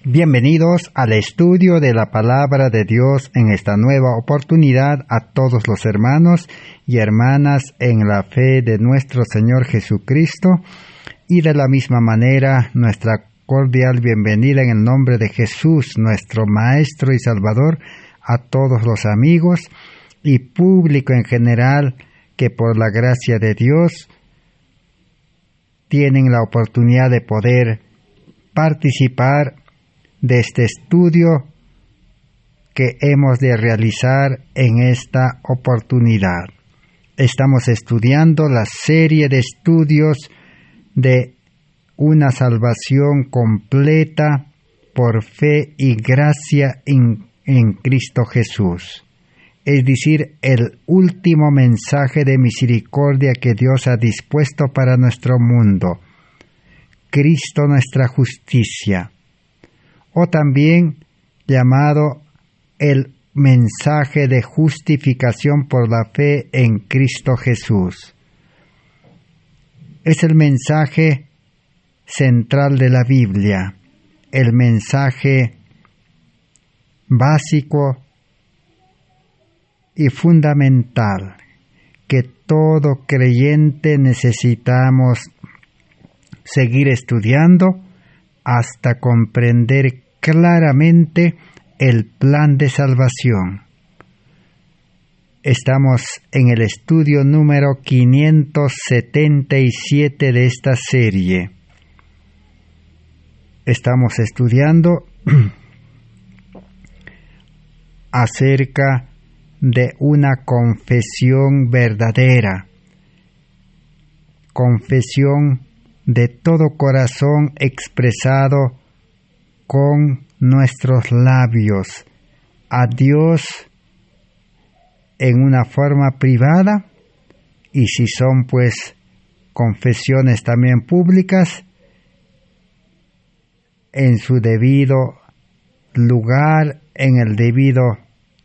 Bienvenidos al estudio de la Palabra de Dios en esta nueva oportunidad a todos los hermanos y hermanas en la fe de nuestro Señor Jesucristo, y de la misma manera nuestra cordial bienvenida en el nombre de Jesús, nuestro Maestro y Salvador, a todos los amigos y público en general que por la gracia de Dios tienen la oportunidad de poder participar de este estudio que hemos de realizar en esta oportunidad. Estamos estudiando la serie de estudios de una salvación completa por fe y gracia en Cristo Jesús. Es decir, el último mensaje de misericordia que Dios ha dispuesto para nuestro mundo. Cristo nuestra justicia. O también llamado el mensaje de justificación por la fe en Cristo Jesús. Es el mensaje central de la Biblia, el mensaje básico y fundamental que todo creyente necesitamos seguir estudiando hasta comprender claramente el plan de salvación. Estamos en el estudio número 577 de esta serie. Estamos estudiando acerca de una confesión verdadera, confesión de todo corazón expresado con nuestros labios a Dios en una forma privada, y si son pues confesiones también públicas, en su debido lugar, en el debido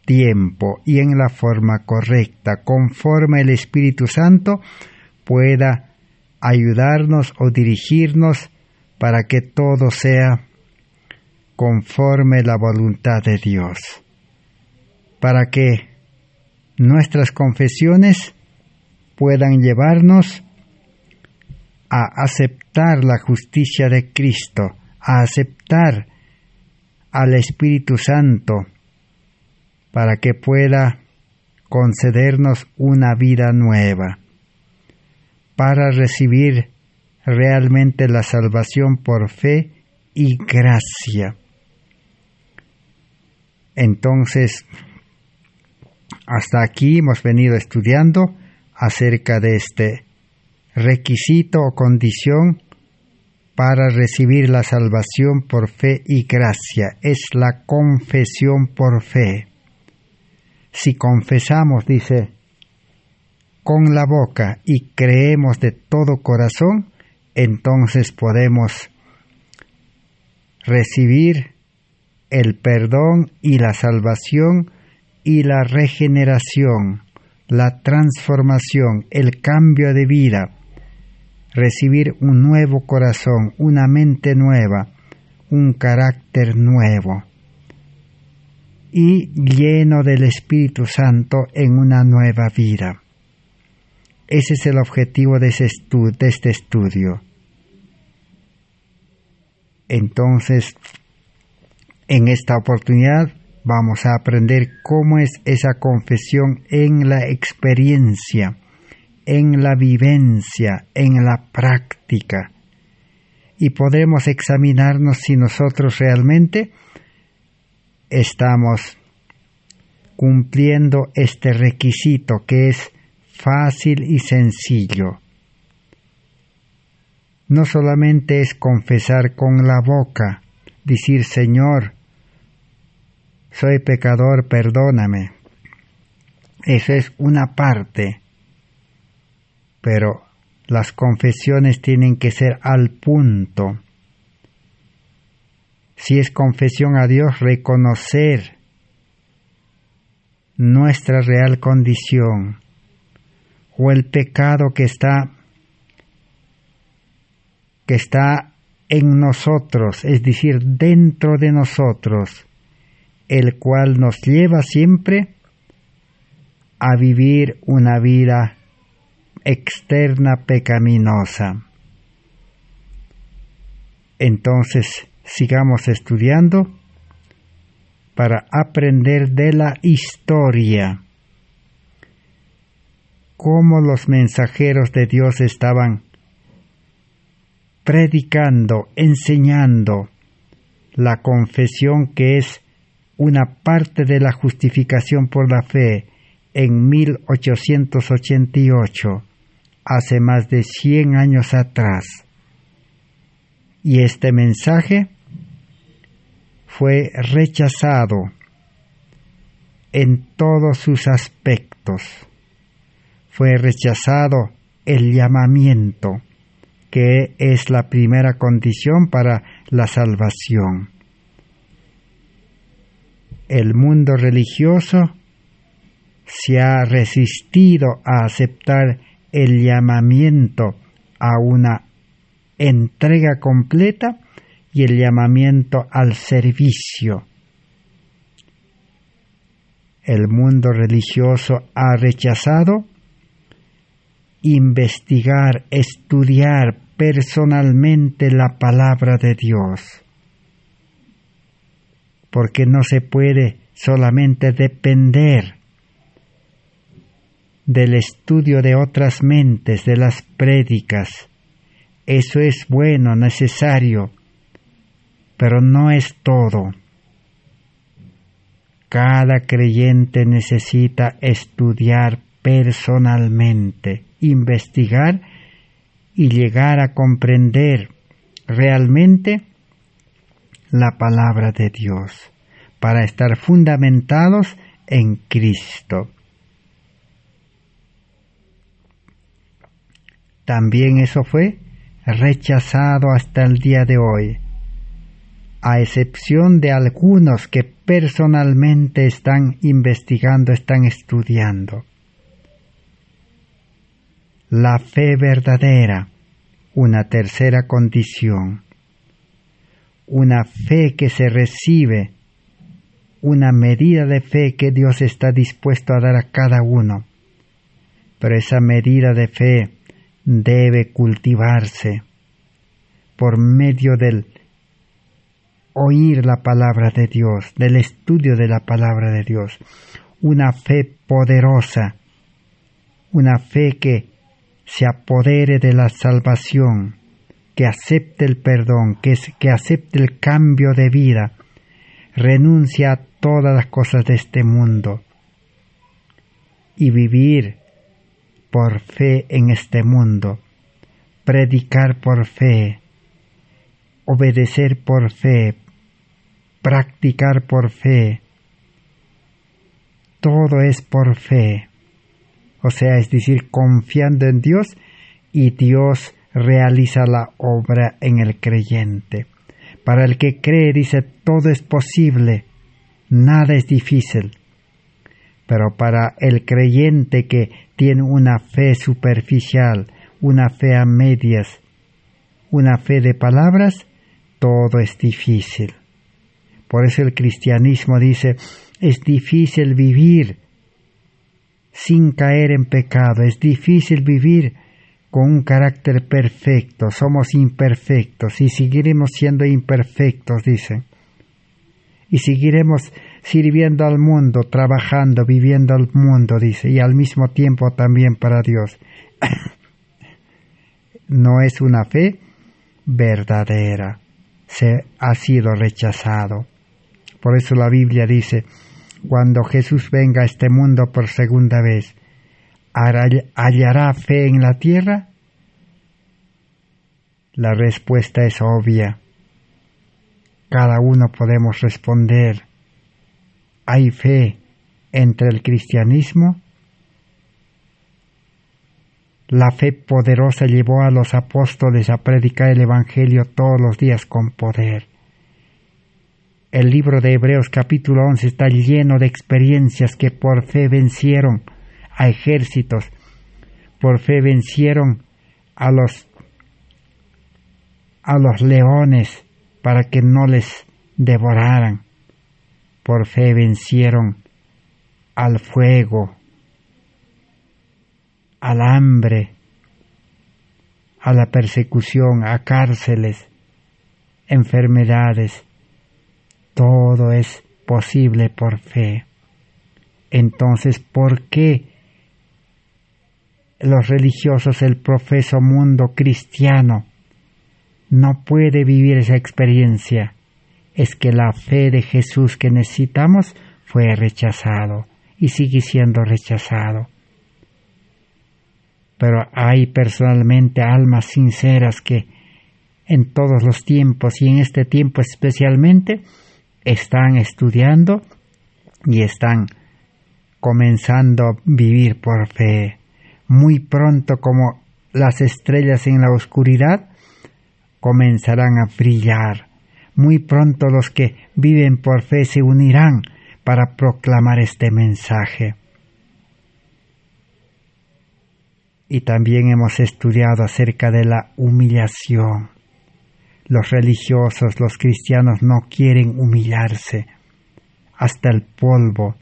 tiempo y en la forma correcta, conforme el Espíritu Santo pueda ayudarnos o dirigirnos para que todo sea conforme la voluntad de Dios, para que nuestras confesiones puedan llevarnos a aceptar la justicia de Cristo, a aceptar al Espíritu Santo, para que pueda concedernos una vida nueva, para recibir realmente la salvación por fe y gracia. Entonces, hasta aquí hemos venido estudiando acerca de este requisito o condición para recibir la salvación por fe y gracia. Es la confesión por fe. Si confesamos, dice, con la boca y creemos de todo corazón, entonces podemos recibir el perdón y la salvación y la regeneración, la transformación, el cambio de vida, recibir un nuevo corazón, una mente nueva, un carácter nuevo y lleno del Espíritu Santo en una nueva vida. Ese es el objetivo de este estudio. Entonces, en esta oportunidad vamos a aprender cómo es esa confesión en la experiencia, en la vivencia, en la práctica. Y podremos examinarnos si nosotros realmente estamos cumpliendo este requisito que es fácil y sencillo. No solamente es confesar con la boca, decir Señor, soy pecador, perdóname. Eso es una parte, pero las confesiones tienen que ser al punto. Si es confesión a Dios, reconocer nuestra real condición o el pecado que está en nosotros, es decir, dentro de nosotros, el cual nos lleva siempre a vivir una vida externa pecaminosa. Entonces, sigamos estudiando para aprender de la historia, cómo los mensajeros de Dios estaban predicando, enseñando la confesión, que es una parte de la justificación por la fe, en 1888, hace más de 100 años atrás. Y este mensaje fue rechazado en todos sus aspectos. Fue rechazado el llamamiento, que es la primera condición para la salvación. El mundo religioso se ha resistido a aceptar el llamamiento a una entrega completa y el llamamiento al servicio. El mundo religioso ha rechazado investigar, estudiar personalmente la palabra de Dios, porque no se puede solamente depender del estudio de otras mentes, de las prédicas. Eso es bueno, necesario, pero no es todo. Cada creyente necesita estudiar personalmente, investigar y llegar a comprender realmente la palabra de Dios, para estar fundamentados en Cristo. También eso fue rechazado hasta el día de hoy, a excepción de algunos que personalmente están investigando, están estudiando. La fe verdadera, una tercera condición, una fe que se recibe, una medida de fe que Dios está dispuesto a dar a cada uno, pero esa medida de fe debe cultivarse por medio del oír la palabra de Dios, del estudio de la palabra de Dios. Una fe poderosa, una fe que se apodere de la salvación, que acepte el perdón, que acepte el cambio de vida, renuncia a todas las cosas de este mundo y vivir por fe en este mundo, predicar por fe, obedecer por fe, practicar por fe. Todo es por fe, o sea, es decir, confiando en Dios, y Dios realiza la obra en el creyente. Para el que cree, dice, todo es posible, nada es difícil. Pero para el creyente que tiene una fe superficial, una fe a medias, una fe de palabras, todo es difícil. Por eso el cristianismo dice, es difícil vivir sin caer en pecado, es difícil vivir con un carácter perfecto, somos imperfectos y seguiremos siendo imperfectos, dicen. Y seguiremos sirviendo al mundo, trabajando, viviendo al mundo, dice, y al mismo tiempo también para Dios. No es una fe verdadera, se ha sido rechazado. Por eso la Biblia dice, cuando Jesús venga a este mundo por segunda vez, ¿hallará fe en la tierra? La respuesta es obvia. Cada uno podemos responder, ¿hay fe entre el cristianismo? La fe poderosa llevó a los apóstoles a predicar el Evangelio todos los días con poder. El libro de Hebreos capítulo 11 está lleno de experiencias que por fe vencieron a ejércitos, por fe vencieron a los a los leones para que no les devoraran. Por fe vencieron al fuego, al hambre, a la persecución, a cárceles, enfermedades. Todo es posible por fe. Entonces, ¿por qué los religiosos, el profeso mundo cristiano, no puede vivir esa experiencia? Es que la fe de Jesús que necesitamos fue rechazado y sigue siendo rechazado. Pero hay personalmente almas sinceras que en todos los tiempos y en este tiempo especialmente están estudiando y están comenzando a vivir por fe. Muy pronto, como las estrellas en la oscuridad, comenzarán a brillar. Muy pronto los que viven por fe se unirán para proclamar este mensaje. Y también hemos estudiado acerca de la humillación. Los religiosos, los cristianos no quieren humillarse. Hasta el polvo.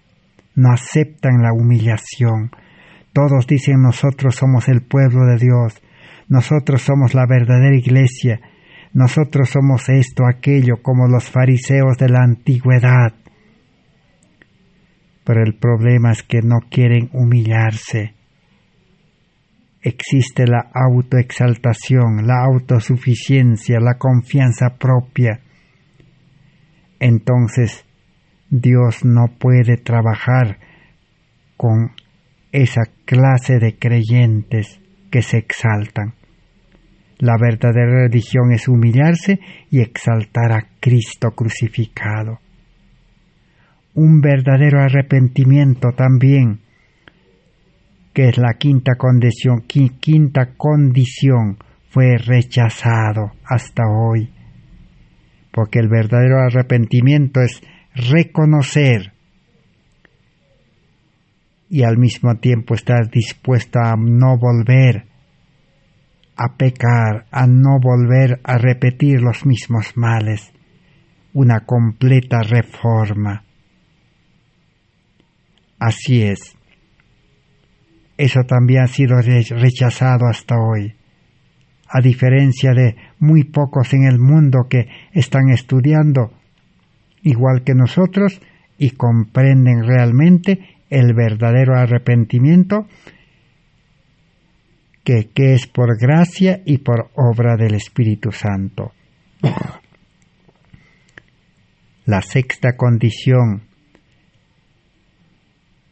No aceptan la humillación. Todos dicen: nosotros somos el pueblo de Dios. Nosotros somos la verdadera iglesia. Nosotros somos esto, aquello, como los fariseos de la antigüedad. Pero el problema es que no quieren humillarse. Existe la autoexaltación, la autosuficiencia, la confianza propia. Entonces, Dios no puede trabajar con esa clase de creyentes que se exaltan. La verdadera religión es humillarse y exaltar a Cristo crucificado. Un verdadero arrepentimiento también, que es la quinta condición, fue rechazado hasta hoy. Porque el verdadero arrepentimiento es reconocer y al mismo tiempo estar dispuesto a no volver a pecar, a no volver a repetir los mismos males. Una completa reforma. Así es. Eso también ha sido rechazado hasta hoy. A diferencia de muy pocos en el mundo que están estudiando igual que nosotros y comprenden realmente el verdadero arrepentimiento que es por gracia y por obra del Espíritu Santo. La sexta condición,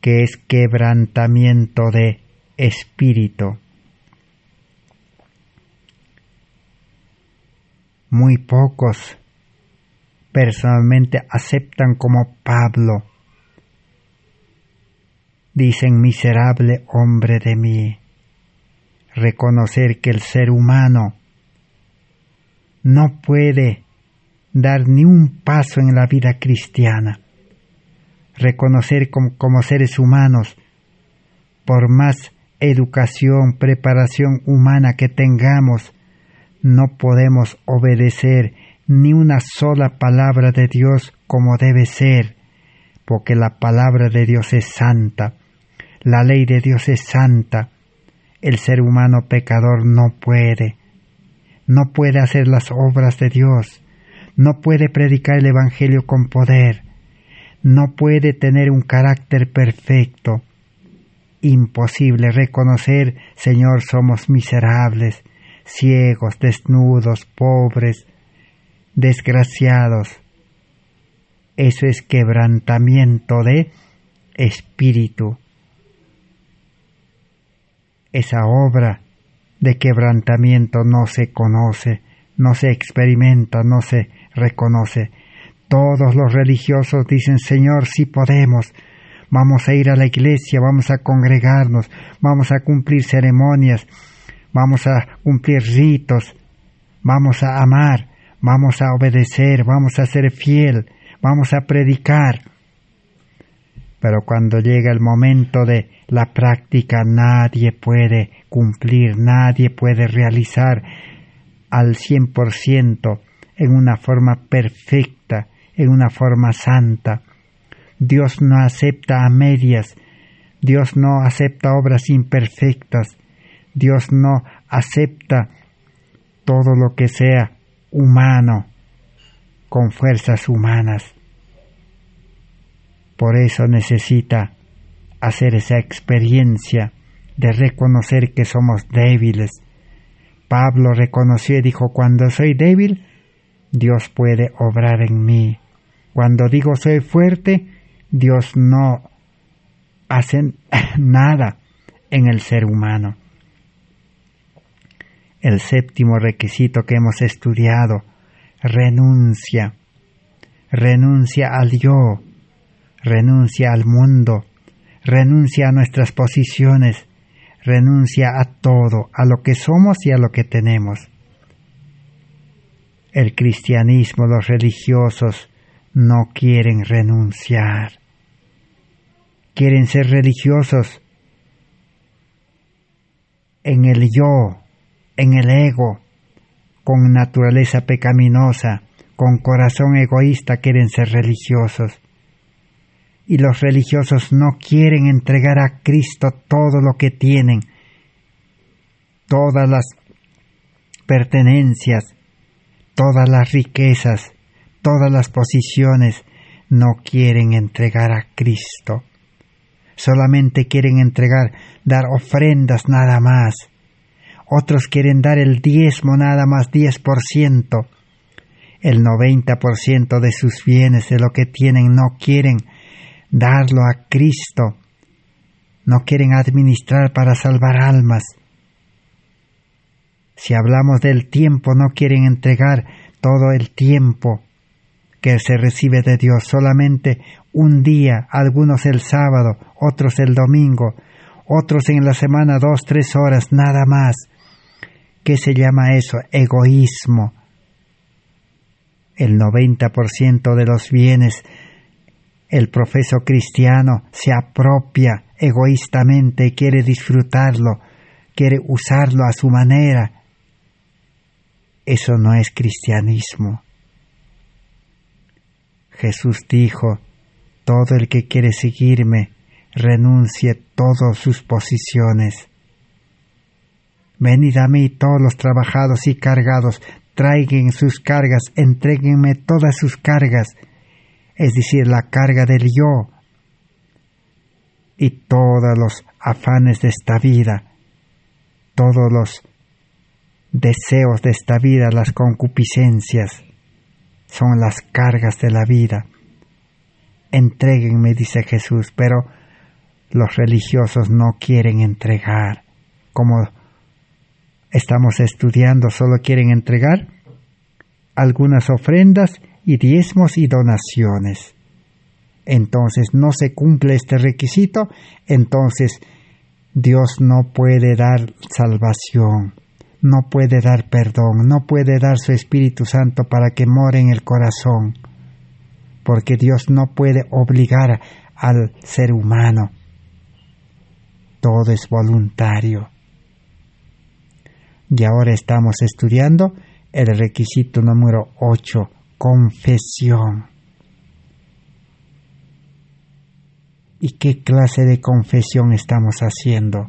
que es quebrantamiento de espíritu. Muy pocos personalmente aceptan como Pablo. Dicen: miserable hombre de mí. Reconocer que el ser humano no puede dar ni un paso en la vida cristiana. Reconocer como seres humanos, por más educación, preparación humana que tengamos, no podemos obedecer ni una sola palabra de Dios como debe ser, porque la palabra de Dios es santa, la ley de Dios es santa. El ser humano pecador no puede hacer las obras de Dios, no puede predicar el Evangelio con poder, no puede tener un carácter perfecto. Imposible reconocer: Señor, somos miserables, ciegos, desnudos, pobres, desgraciados. Eso es quebrantamiento de espíritu. Esa obra de quebrantamiento no se conoce, no se experimenta, no se reconoce. Todos los religiosos dicen: Señor, sí podemos, vamos a ir a la iglesia, vamos a congregarnos, vamos a cumplir ceremonias, vamos a cumplir ritos, vamos a amar, vamos a obedecer, vamos a ser fiel, vamos a predicar. Pero cuando llega el momento de la práctica, nadie puede cumplir, nadie puede realizar. al 100%, en una forma perfecta, en una forma santa. Dios no acepta a medias, Dios no acepta obras imperfectas, Dios no acepta todo lo que sea humano, con fuerzas humanas. Por eso necesita hacer esa experiencia de reconocer que somos débiles. Pablo reconoció y dijo: cuando soy débil, Dios puede obrar en mí. Cuando digo soy fuerte, Dios no hace nada en el ser humano. El séptimo requisito que hemos estudiado: renuncia. Renuncia al yo, renuncia al mundo, renuncia a nuestras posiciones, renuncia a todo, a lo que somos y a lo que tenemos. El cristianismo, los religiosos, no quieren renunciar. Quieren ser religiosos en el yo, en el ego, con naturaleza pecaminosa, con corazón egoísta, quieren ser religiosos. Y los religiosos no quieren entregar a Cristo todo lo que tienen, todas las pertenencias, todas las riquezas, todas las posiciones, no quieren entregar a Cristo. Solamente quieren dar ofrendas nada más. Otros quieren dar el diezmo nada más, 10%. El 90% de sus bienes, de lo que tienen, no quieren darlo a Cristo. No quieren administrar para salvar almas. Si hablamos del tiempo, no quieren entregar todo el tiempo que se recibe de Dios, solamente un día, algunos el sábado, otros el domingo, otros en la semana 2, 3 horas, nada más. ¿Qué se llama eso? Egoísmo. El 90% de los bienes, el profeso cristiano se apropia egoístamente y quiere disfrutarlo, quiere usarlo a su manera. Eso no es cristianismo. Jesús dijo: todo el que quiere seguirme, renuncie todas sus posiciones. Venid a mí todos los trabajados y cargados, traigan sus cargas, entréguenme todas sus cargas, es decir, la carga del yo y todos los afanes de esta vida, todos los deseos de esta vida, las concupiscencias, son las cargas de la vida. Entréguenme, dice Jesús, pero los religiosos no quieren entregar. Como estamos estudiando, solo quieren entregar algunas ofrendas y diezmos y donaciones. Entonces no se cumple este requisito, entonces Dios no puede dar salvación, no puede dar perdón, no puede dar su Espíritu Santo para que more en el corazón, porque Dios no puede obligar al ser humano. Todo es voluntario. Y ahora estamos estudiando el requisito número 8, confesión. ¿Y qué clase de confesión estamos haciendo?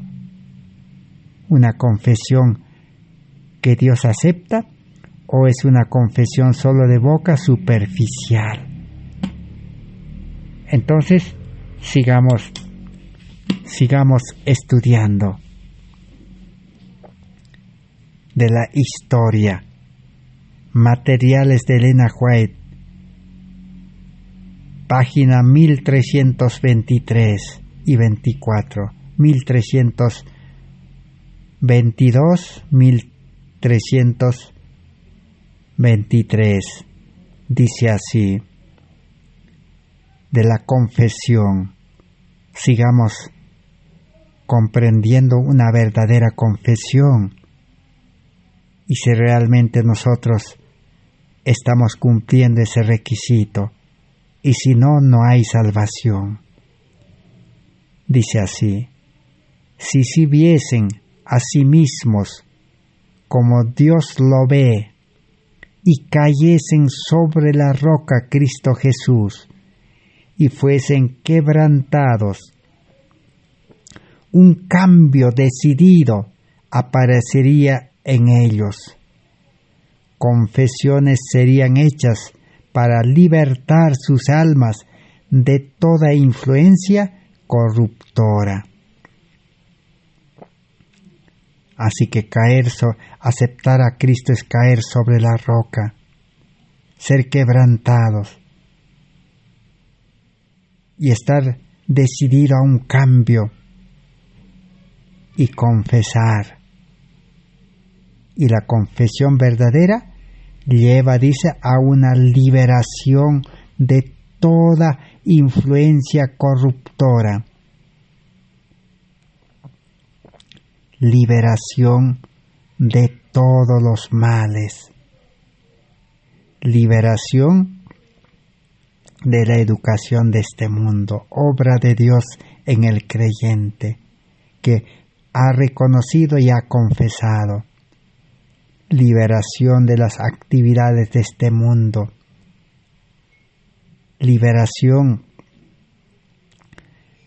¿Una confesión que Dios acepta o es una confesión solo de boca, superficial? Entonces, sigamos estudiando de la historia. Materiales de Elena White, página 1323 y 24, 1322, 1323, dice así: de la confesión. Sigamos comprendiendo una verdadera confesión y si realmente nosotros estamos cumpliendo ese requisito, y si no, no hay salvación. Dice así: si viesen a sí mismos como Dios lo ve, y cayesen sobre la roca Cristo Jesús, y fuesen quebrantados, un cambio decidido aparecería en ellos. Confesiones serían hechas para libertar sus almas de toda influencia corruptora. Así que aceptar a Cristo es caer sobre la roca, ser quebrantados y estar decidido a un cambio y confesar. Y la confesión verdadera lleva, dice, a una liberación de toda influencia corruptora. Liberación de todos los males. Liberación de la educación de este mundo. Obra de Dios en el creyente que ha reconocido y ha confesado. Liberación de las actividades de este mundo. Liberación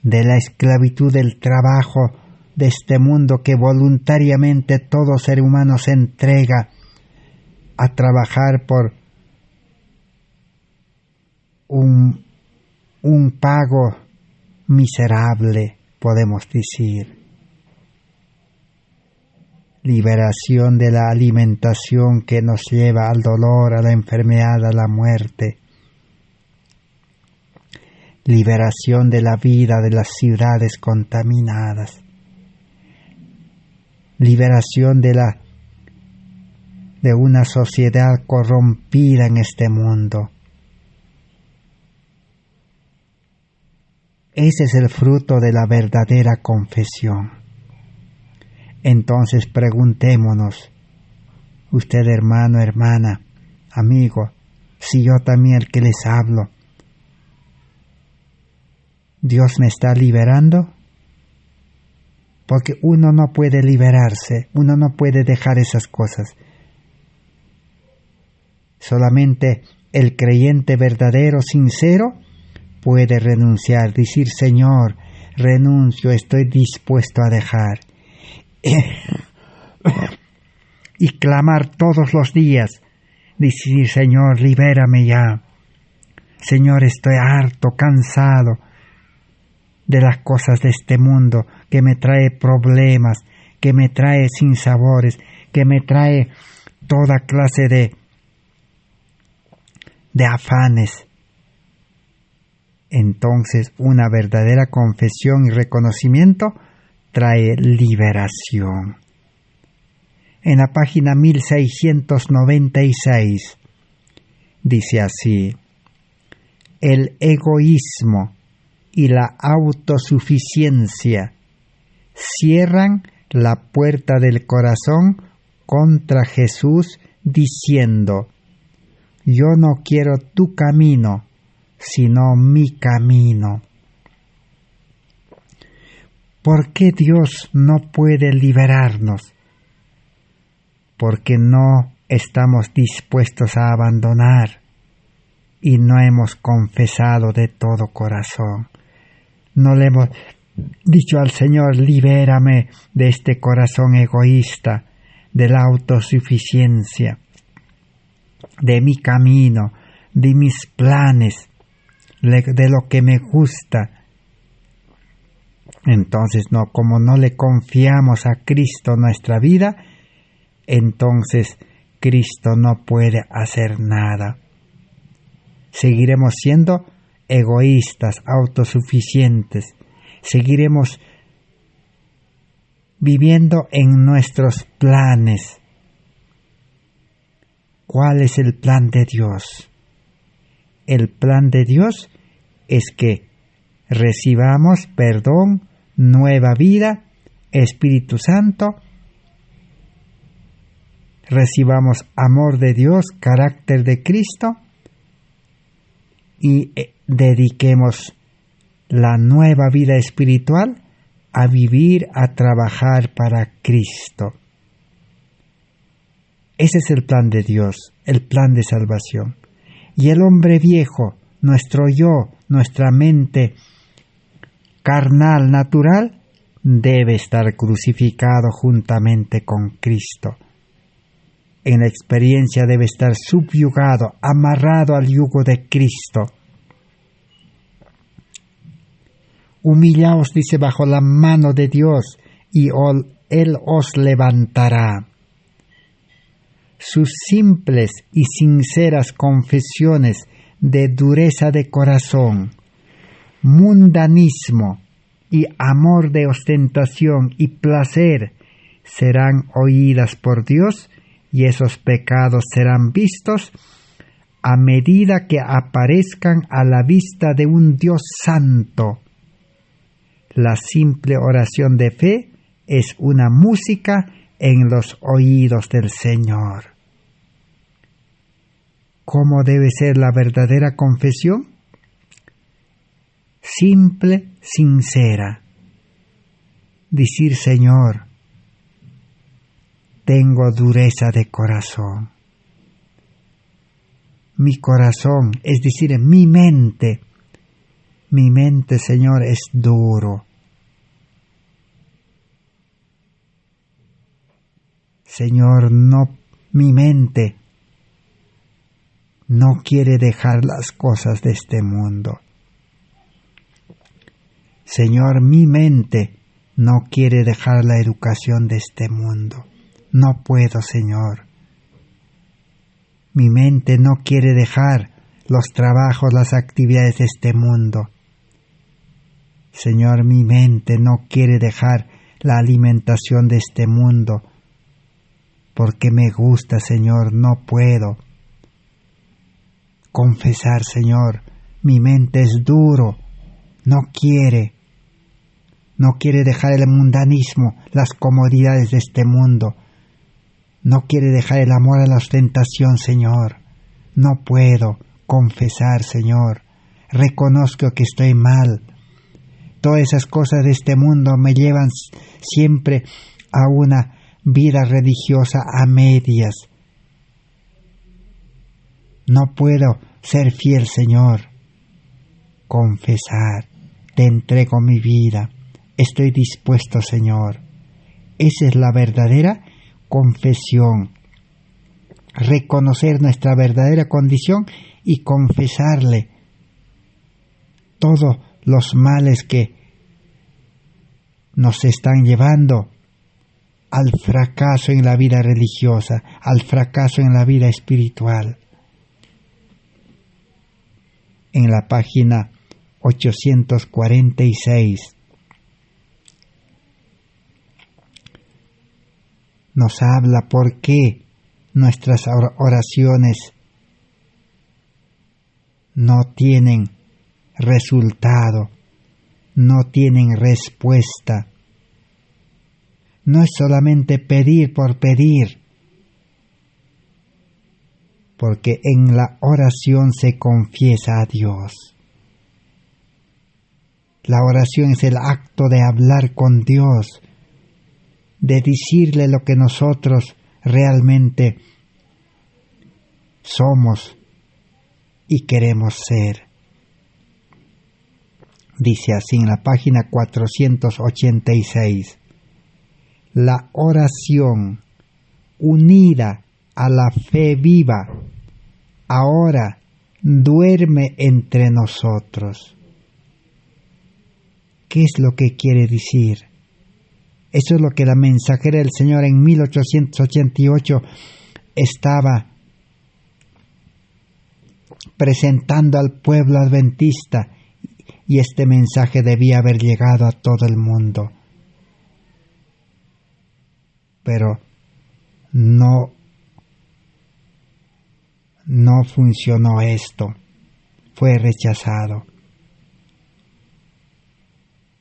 de la esclavitud del trabajo de este mundo que voluntariamente todo ser humano se entrega a trabajar por un pago miserable, podemos decir. Liberación de la alimentación que nos lleva al dolor, a la enfermedad, a la muerte. Liberación de la vida de las ciudades contaminadas. Liberación de una sociedad corrompida en este mundo. Ese es el fruto de la verdadera confesión. Entonces preguntémonos, usted hermano, hermana, amigo, si yo también el que les hablo, ¿Dios me está liberando? Porque uno no puede liberarse, uno no puede dejar esas cosas. Solamente el creyente verdadero, sincero, puede renunciar, decir, Señor, renuncio, estoy dispuesto a dejar. Y clamar todos los días, decir, Señor, libérame ya. Señor, estoy harto, cansado de las cosas de este mundo que me trae problemas, que me trae sinsabores, que me trae toda clase de afanes. Entonces, una verdadera confesión y reconocimiento trae liberación. En la página 1696 dice así: el egoísmo y la autosuficiencia cierran la puerta del corazón contra Jesús, diciendo: yo no quiero tu camino, sino mi camino. ¿Por qué Dios no puede liberarnos? Porque no estamos dispuestos a abandonar y no hemos confesado de todo corazón. No le hemos dicho al Señor, libérame de este corazón egoísta, de la autosuficiencia, de mi camino, de mis planes, de lo que me gusta. Entonces, como no le confiamos a Cristo nuestra vida, entonces Cristo no puede hacer nada. Seguiremos siendo egoístas, autosuficientes. Seguiremos viviendo en nuestros planes. ¿Cuál es el plan de Dios? El plan de Dios es que recibamos perdón, nueva vida, Espíritu Santo, recibamos amor de Dios, carácter de Cristo, y dediquemos la nueva vida espiritual a vivir, a trabajar para Cristo. Ese es el plan de Dios, el plan de salvación. Y el hombre viejo, nuestro yo, nuestra mente carnal, natural, debe estar crucificado juntamente con Cristo. En la experiencia debe estar subyugado, amarrado al yugo de Cristo. Humillaos, dice, bajo la mano de Dios, y Él os levantará. Sus simples y sinceras confesiones de dureza de corazón, mundanismo y amor de ostentación y placer serán oídas por Dios, y esos pecados serán vistos a medida que aparezcan a la vista de un Dios santo. La simple oración de fe es una música en los oídos del Señor. ¿Cómo debe ser la verdadera confesión? Simple, sincera. Decir: Señor, tengo dureza de corazón. Mi corazón, es decir, mi mente, Señor, es duro. Señor, mi mente no quiere dejar las cosas de este mundo. Señor, mi mente no quiere dejar la educación de este mundo. No puedo, Señor. Mi mente no quiere dejar los trabajos, las actividades de este mundo. Señor, mi mente no quiere dejar la alimentación de este mundo, porque me gusta, Señor, no puedo. Confesar, Señor, mi mente es duro, no quiere dejar el mundanismo, las comodidades de este mundo. No quiere dejar el amor a la ostentación, Señor. No puedo confesar, Señor. Reconozco que estoy mal. Todas esas cosas de este mundo me llevan siempre a una vida religiosa a medias. No puedo ser fiel, Señor. Confesar. Te entrego mi vida. Estoy dispuesto, Señor. Esa es la verdadera confesión. Reconocer nuestra verdadera condición y confesarle todos los males que nos están llevando al fracaso en la vida religiosa, al fracaso en la vida espiritual. En la página 846 nos habla por qué nuestras oraciones no tienen resultado, no tienen respuesta. No es solamente pedir por pedir, porque en la oración se confiesa a Dios. La oración es el acto de hablar con Dios, de decirle lo que nosotros realmente somos y queremos ser. Dice así en la página 486, la oración unida a la fe viva ahora duerme entre nosotros. ¿Qué es lo que quiere decir? Eso es lo que la mensajera del Señor en 1888 estaba presentando al pueblo adventista, y este mensaje debía haber llegado a todo el mundo. Pero no funcionó esto, fue rechazado.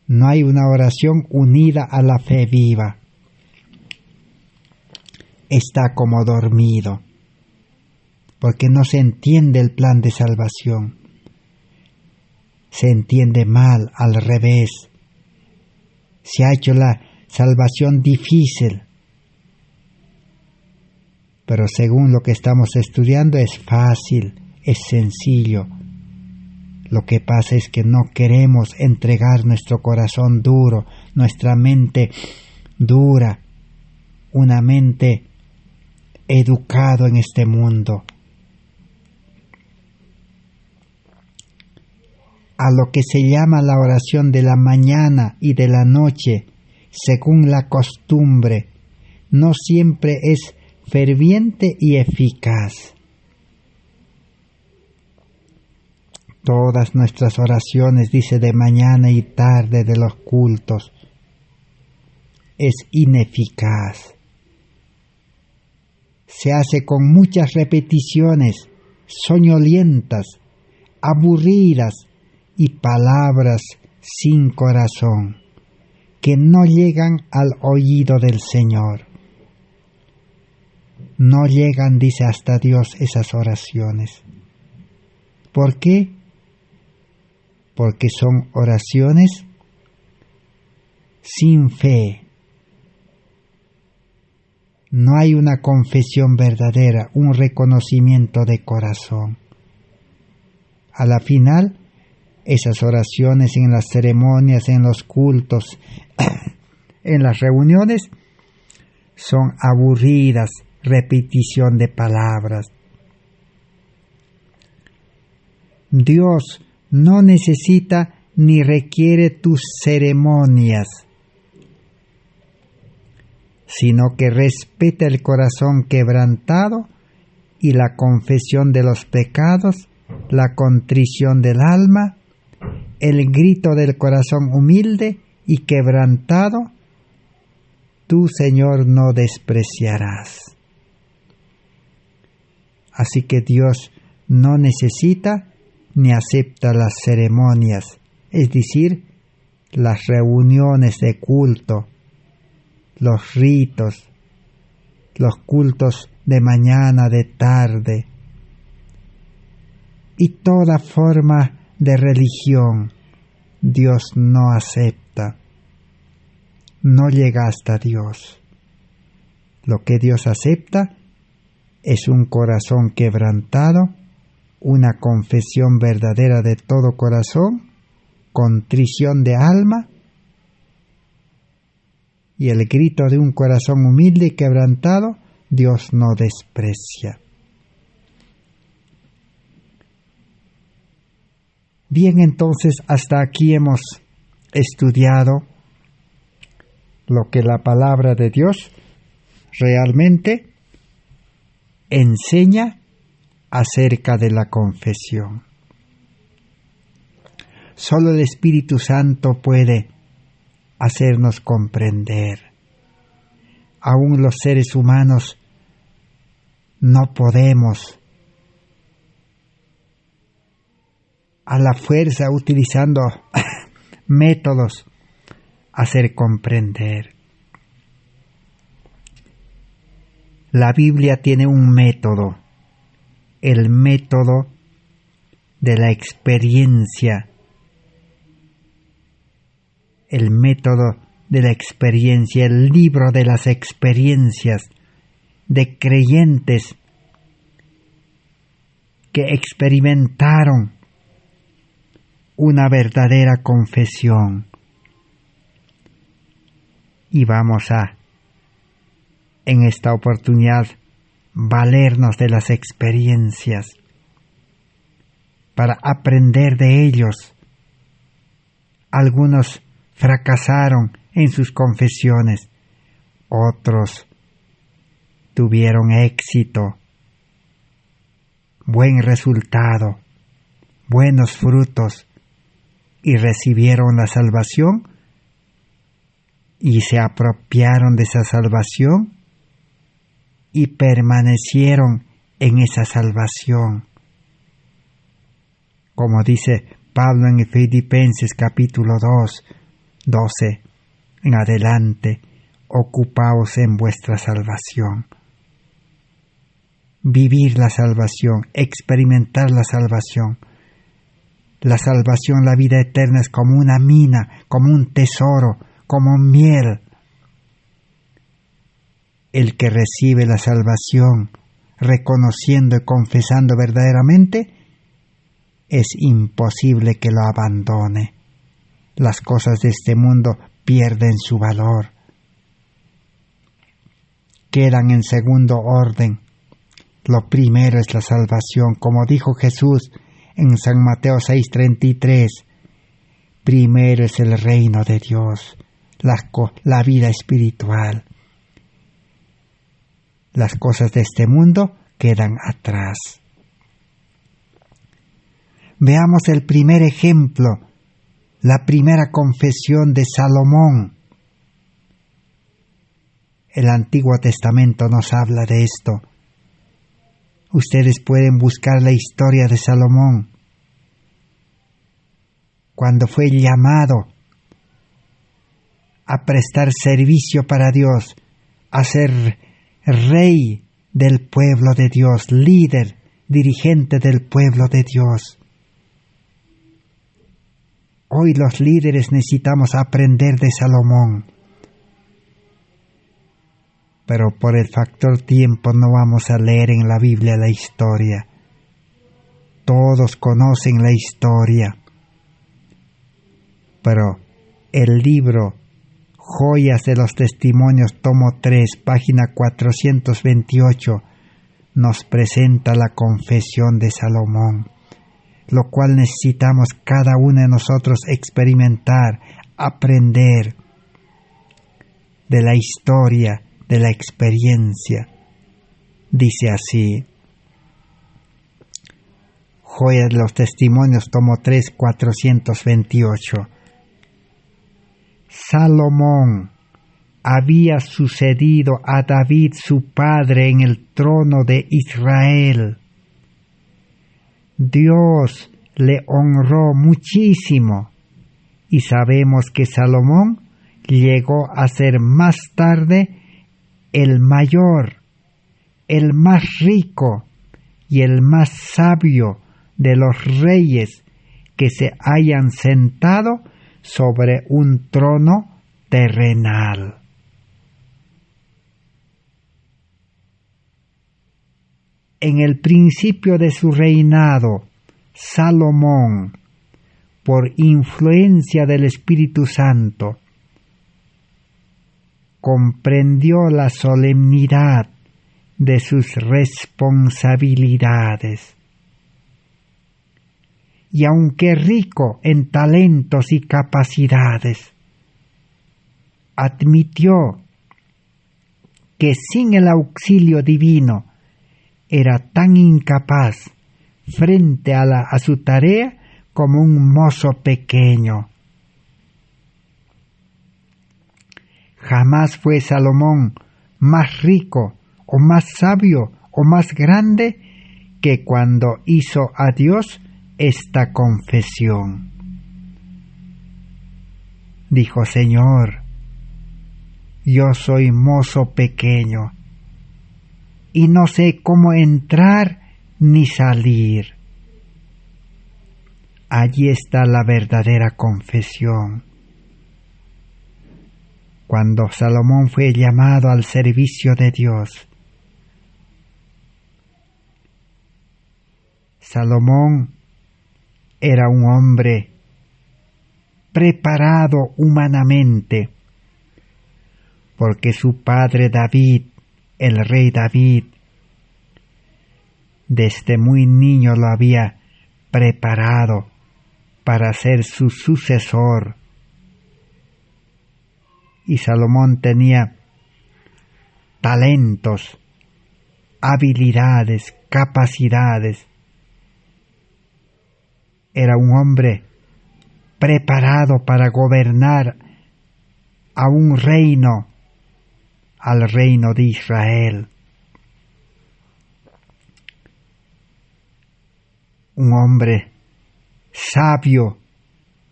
No hay una oración unida a la fe viva. Está como dormido, porque no se entiende el plan de salvación. Se entiende mal, al revés. Se ha hecho la salvación difícil. Pero según lo que estamos estudiando es fácil, es sencillo. Lo que pasa es que no queremos entregar nuestro corazón duro, nuestra mente dura, una mente educado en este mundo, a lo que se llama la oración de la mañana y de la noche, según la costumbre, no siempre es ferviente y eficaz. Todas nuestras oraciones, dice, de mañana y tarde de los cultos, es ineficaz. Se hace con muchas repeticiones, soñolientas, aburridas y palabras sin corazón, que no llegan al oído del Señor. No llegan, dice, hasta Dios esas oraciones. ¿Por qué? Porque son oraciones sin fe. No hay una confesión verdadera, un reconocimiento de corazón. A la final, esas oraciones en las ceremonias, en los cultos, en las reuniones, son aburridas, repetición de palabras. Dios no necesita ni requiere tus ceremonias, sino que respeta el corazón quebrantado y la confesión de los pecados, la contrición del alma, el grito del corazón humilde y quebrantado, tú, Señor, no despreciarás. Así que Dios no necesita ni acepta las ceremonias, es decir, las reuniones de culto, los ritos, los cultos de mañana, de tarde, y toda forma de religión. Dios no acepta, no llega hasta Dios. Lo que Dios acepta es un corazón quebrantado, una confesión verdadera de todo corazón, contrición de alma y el grito de un corazón humilde y quebrantado. Dios no desprecia. Bien, entonces hasta aquí hemos estudiado lo que la palabra de Dios realmente enseña acerca de la confesión. Solo el Espíritu Santo puede hacernos comprender. Aún los seres humanos no podemos, a la fuerza, utilizando métodos, hacer comprender. La Biblia tiene un método, el método de la experiencia, el método de la experiencia, el libro de las experiencias de creyentes que experimentaron una verdadera confesión. Y vamos a, en esta oportunidad, valernos de las experiencias para aprender de ellos. Algunos fracasaron en sus confesiones, otros tuvieron éxito, buen resultado, buenos frutos, y recibieron la salvación y se apropiaron de esa salvación y permanecieron en esa salvación. Como dice Pablo en Filipenses capítulo 2, 12 en adelante, ocupaos en vuestra salvación. Vivir la salvación, experimentar la salvación. La salvación, la vida eterna es como una mina, como un tesoro, como miel. El que recibe la salvación, reconociendo y confesando verdaderamente, es imposible que lo abandone. Las cosas de este mundo pierden su valor. Quedan en segundo orden. Lo primero es la salvación, como dijo Jesús en San Mateo 6:33. Primero es el reino de Dios, la vida espiritual. Las cosas de este mundo quedan atrás. Veamos el primer ejemplo, la primera confesión de Salomón. El Antiguo Testamento nos habla de esto. Ustedes pueden buscar la historia de Salomón. Cuando fue llamado a prestar servicio para Dios, a ser rey del pueblo de Dios, líder, dirigente del pueblo de Dios. Hoy los líderes necesitamos aprender de Salomón. Pero por el factor tiempo no vamos a leer en la Biblia la historia. Todos conocen la historia. Pero el libro Joyas de los Testimonios, tomo 3, página 428, nos presenta la confesión de Salomón, lo cual necesitamos cada uno de nosotros experimentar, aprender de la historia, de la experiencia. Dice así, Joyas de los Testimonios, tomo 3, 428. Salomón había sucedido a David su padre en el trono de Israel. Dios le honró muchísimo y sabemos que Salomón llegó a ser más tarde el mayor, el más rico y el más sabio de los reyes que se hayan sentado sobre un trono terrenal. En el principio de su reinado, Salomón, por influencia del Espíritu Santo, comprendió la solemnidad de sus responsabilidades. Y aunque rico en talentos y capacidades, admitió que sin el auxilio divino era tan incapaz frente a su tarea como un mozo pequeño. Jamás fue Salomón más rico o más sabio o más grande que cuando hizo a Dios esta confesión. Dijo: Señor, yo soy mozo pequeño y no sé cómo entrar ni salir. Allí está la verdadera confesión. Cuando Salomón fue llamado al servicio de Dios, Salomón era un hombre preparado humanamente, porque su padre David, el rey David, desde muy niño lo había preparado para ser su sucesor. Y Salomón tenía talentos, habilidades, capacidades. Era un hombre preparado para gobernar a un reino, al reino de Israel. Un hombre sabio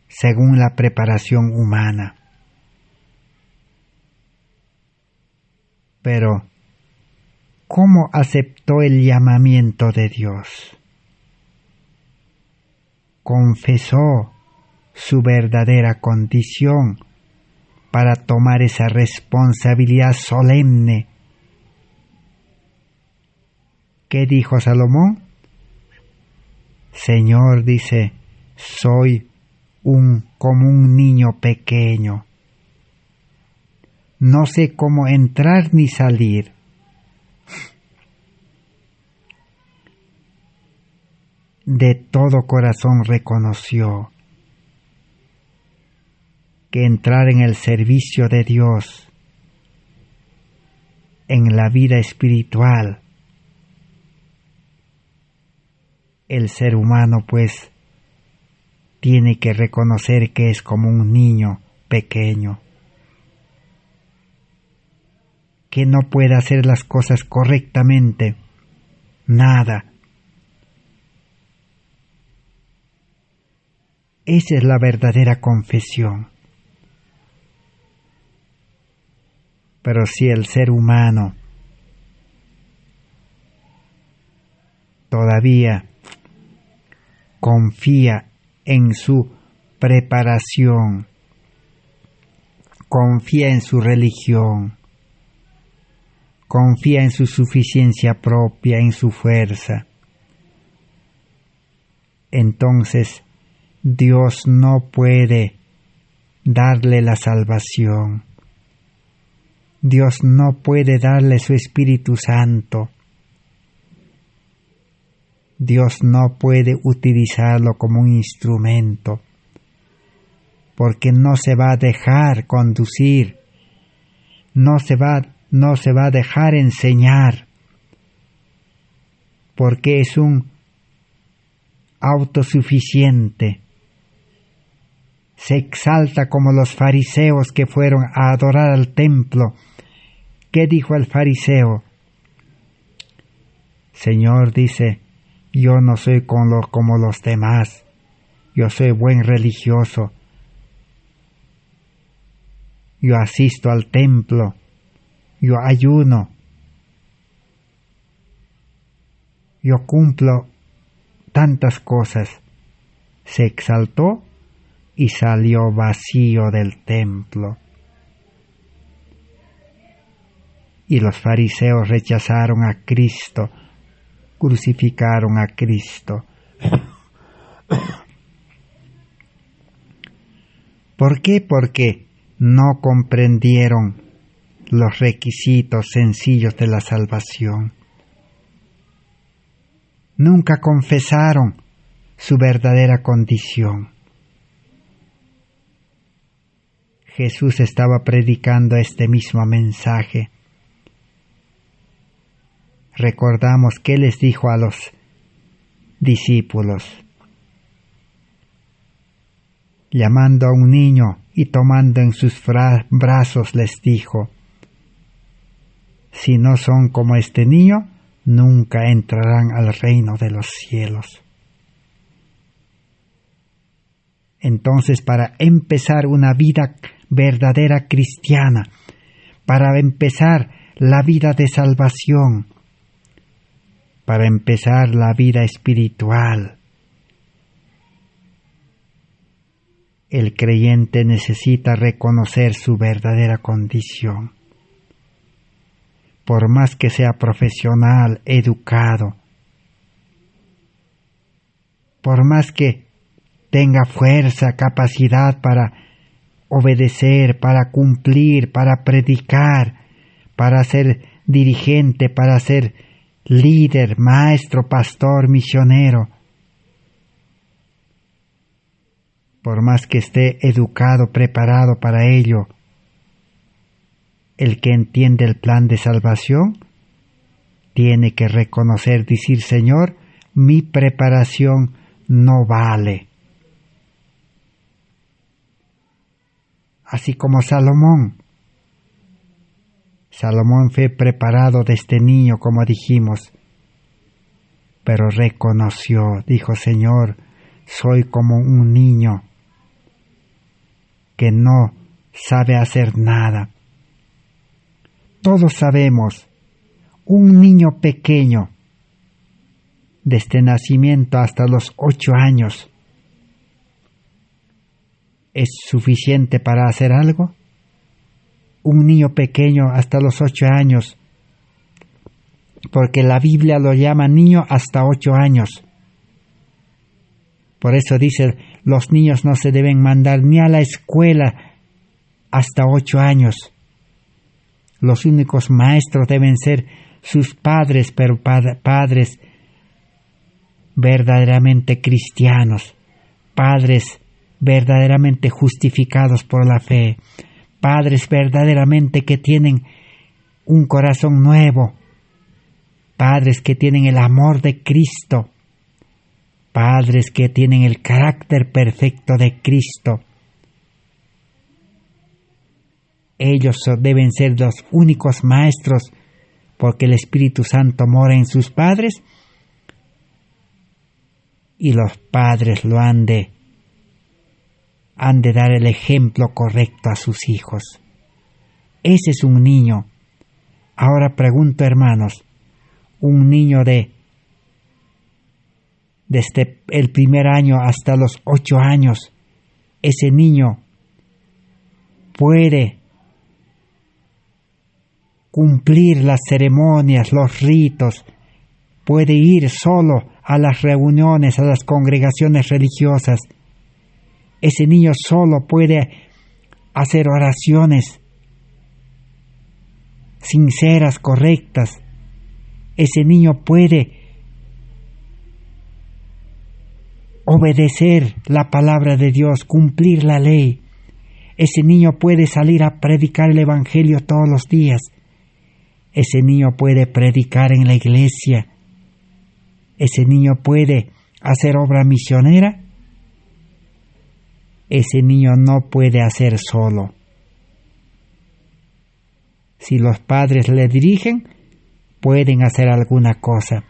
según la preparación humana. Pero, ¿cómo aceptó el llamamiento de Dios? Confesó su verdadera condición para tomar esa responsabilidad solemne ¿Qué dijo Salomón? Señor, dice, soy como un niño pequeño. No sé cómo entrar ni salir. De todo corazón reconoció que entrar en el servicio de Dios, en la vida espiritual, el ser humano pues tiene que reconocer que es como un niño pequeño, que no puede hacer las cosas correctamente, nada. Esa es la verdadera confesión. Pero si el ser humano todavía confía en su preparación, confía en su religión, confía en su suficiencia propia, en su fuerza, entonces Dios no puede darle la salvación. Dios no puede darle su Espíritu Santo. Dios no puede utilizarlo como un instrumento, porque no se va a dejar conducir, no se va a dejar enseñar, porque es un autosuficiente. Se exalta como los fariseos que fueron a adorar al templo. ¿Qué dijo el fariseo? Señor, dice, yo no soy como los demás, yo soy buen religioso, yo asisto al templo, yo ayuno, yo cumplo tantas cosas. Se exaltó y salió vacío del templo. Y los fariseos rechazaron a Cristo, crucificaron a Cristo. ¿Por qué? Porque no comprendieron los requisitos sencillos de la salvación. Nunca confesaron su verdadera condición. Jesús estaba predicando este mismo mensaje. Recordamos que les dijo a los discípulos, llamando a un niño y tomando en sus brazos les dijo, si no son como este niño, nunca entrarán al reino de los cielos. Entonces, para empezar una vida verdadera cristiana, para empezar la vida de salvación, para empezar la vida espiritual, el creyente necesita reconocer su verdadera condición. Por más que sea profesional, educado, por más que tenga fuerza, capacidad para obedecer, para cumplir, para predicar, para ser dirigente, para ser líder, maestro, pastor, misionero, por más que esté educado, preparado para ello, el que entiende el plan de salvación tiene que reconocer, decir, Señor, mi preparación no vale. Así como Salomón fue preparado desde niño, como dijimos, pero reconoció, dijo, Señor, soy como un niño que no sabe hacer nada. Todos sabemos, un niño pequeño, desde nacimiento hasta los 8 años, ¿es suficiente para hacer algo? Un niño pequeño hasta los 8 años porque la Biblia lo llama niño hasta 8 años. Por eso dice, los niños no se deben mandar ni a la escuela hasta 8 años. Los únicos maestros deben ser sus padres, pero padres verdaderamente cristianos, padres verdaderamente justificados por la fe, padres verdaderamente que tienen un corazón nuevo, padres que tienen el amor de Cristo, padres que tienen el carácter perfecto de Cristo. Ellos deben ser los únicos maestros, porque el Espíritu Santo mora en sus padres y los padres lo han de dar el ejemplo correcto a sus hijos. Ese es un niño. Ahora pregunto, hermanos, un niño desde el primer año hasta los 8 años, ese niño puede cumplir las ceremonias, los ritos, puede ir solo a las reuniones, a las congregaciones religiosas. Ese niño solo puede hacer oraciones sinceras, correctas. Ese niño puede obedecer la palabra de Dios, cumplir la ley. Ese niño puede salir a predicar el Evangelio todos los días. Ese niño puede predicar en la iglesia. Ese niño puede hacer obra misionera. Ese niño no puede hacer solo. Si los padres le dirigen, pueden hacer alguna cosa,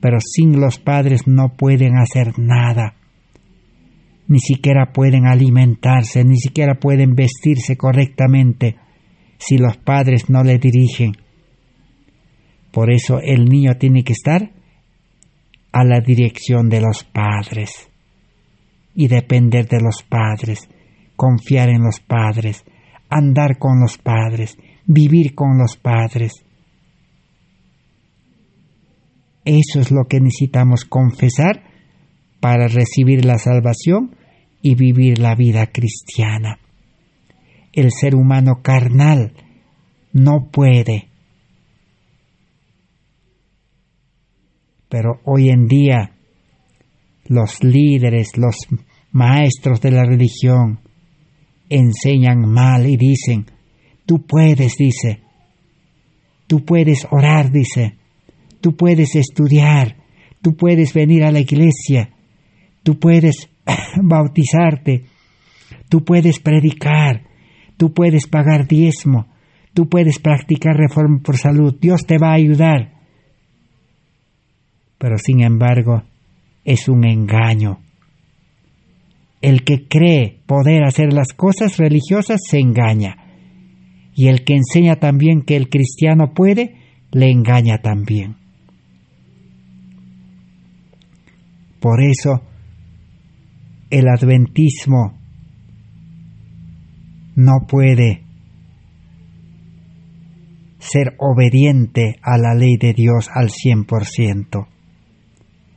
pero sin los padres no pueden hacer nada. Ni siquiera pueden alimentarse, ni siquiera pueden vestirse correctamente si los padres no le dirigen. Por eso el niño tiene que estar a la dirección de los padres y depender de los padres, confiar en los padres, andar con los padres, vivir con los padres. Eso es lo que necesitamos confesar para recibir la salvación y vivir la vida cristiana. El ser humano carnal no puede. Pero hoy en día los líderes, los maestros de la religión enseñan mal y dicen, tú puedes, dice, tú puedes orar, dice, tú puedes estudiar, tú puedes venir a la iglesia, tú puedes bautizarte, tú puedes predicar, tú puedes pagar diezmo, tú puedes practicar reforma por salud, Dios te va a ayudar. Pero sin embargo, es un engaño. El que cree poder hacer las cosas religiosas se engaña. Y el que enseña también que el cristiano puede, le engaña también. Por eso, el adventismo no puede ser obediente a la ley de Dios al 100%.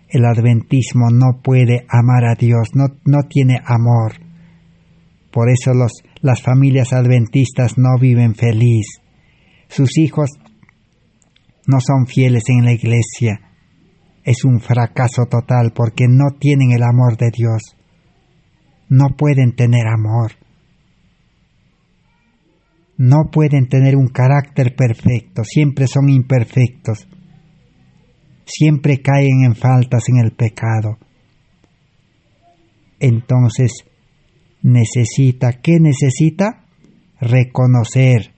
El adventismo no puede amar a Dios, no tiene amor. Por eso las familias adventistas no viven feliz. Sus hijos no son fieles en la iglesia. Es un fracaso total porque no tienen el amor de Dios. No pueden tener amor. No pueden tener un carácter perfecto, siempre son imperfectos. Siempre caen en faltas en el pecado. Entonces, ¿qué necesita? Reconocer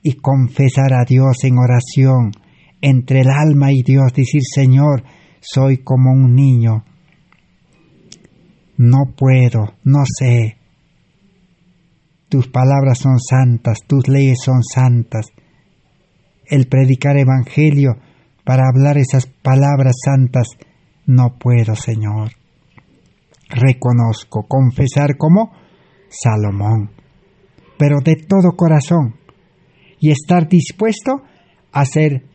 y confesar a Dios en oración, entre el alma y Dios, decir, Señor, soy como un niño. No puedo, no sé. Tus palabras son santas, tus leyes son santas. El predicar evangelio, para hablar esas palabras santas, no puedo, Señor. Reconozco, confesar como Salomón, pero de todo corazón, y estar dispuesto a ser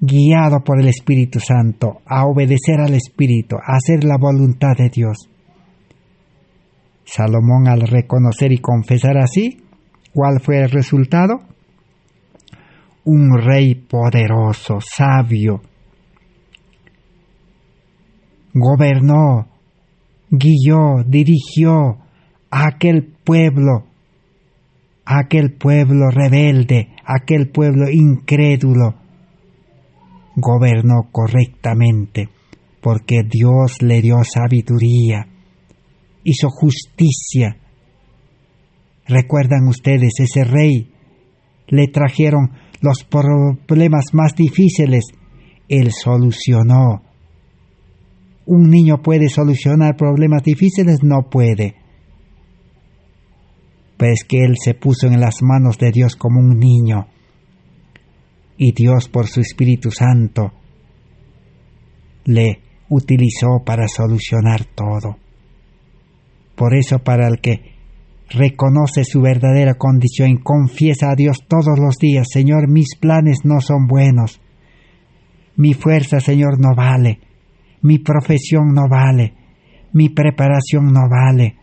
guiado por el Espíritu Santo, a obedecer al Espíritu, a hacer la voluntad de Dios. Salomón, al reconocer y confesar así, ¿cuál fue el resultado? Un rey poderoso, sabio. Gobernó, guió, dirigió a aquel pueblo rebelde, aquel pueblo incrédulo. Gobernó correctamente porque Dios le dio sabiduría, hizo justicia. ¿Recuerdan ustedes ese rey? Le trajeron los problemas más difíciles. Él solucionó. ¿Un niño puede solucionar problemas difíciles? No puede. Pero es que él se puso en las manos de Dios como un niño. Y Dios, por su Espíritu Santo, le utilizó para solucionar todo. Por eso, para el que reconoce su verdadera condición y confiesa a Dios todos los días: Señor, mis planes no son buenos. Mi fuerza, Señor, no vale. Mi profesión no vale. Mi preparación no vale.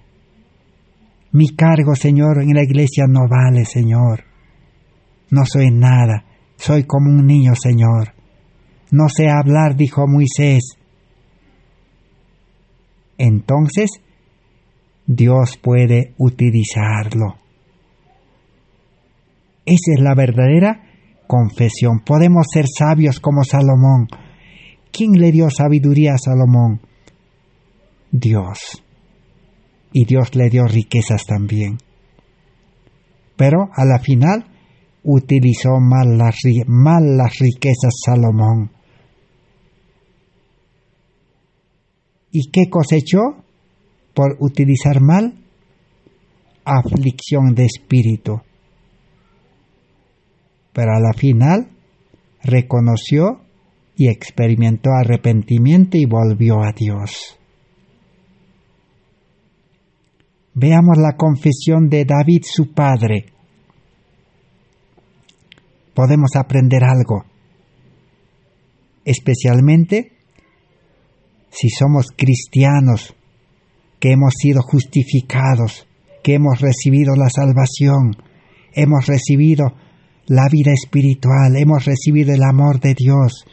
Mi cargo, Señor, en la iglesia no vale, Señor. No soy nada. Soy como un niño, Señor. No sé hablar, dijo Moisés. Entonces, Dios puede utilizarlo. Esa es la verdadera confesión. Podemos ser sabios como Salomón. ¿Quién le dio sabiduría a Salomón? Dios. Y Dios le dio riquezas también. Pero a la final utilizó mal las riquezas Salomón. ¿Y qué cosechó por utilizar mal? Aflicción de espíritu. Pero a la final reconoció y experimentó arrepentimiento y volvió a Dios. Veamos la confesión de David, su padre. Podemos aprender algo, especialmente si somos cristianos, que hemos sido justificados, que hemos recibido la salvación, hemos recibido la vida espiritual, hemos recibido el amor de Dios.